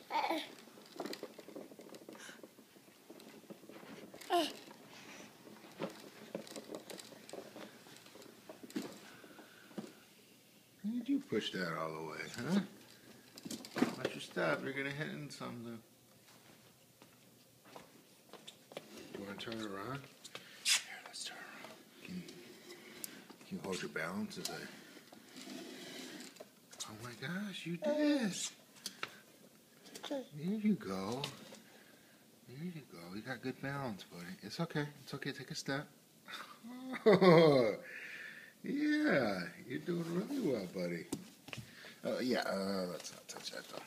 Why did you push that all the way, huh? Watch your step, you're gonna hit in something. You wanna turn it around? Here, let's turn it around. Can you hold your balance as I... Oh my gosh, you did! There you go. There you go. You got good balance, buddy. It's okay. It's okay. Take a step. Oh, yeah. You're doing really well, buddy. Yeah, let's not touch that, though.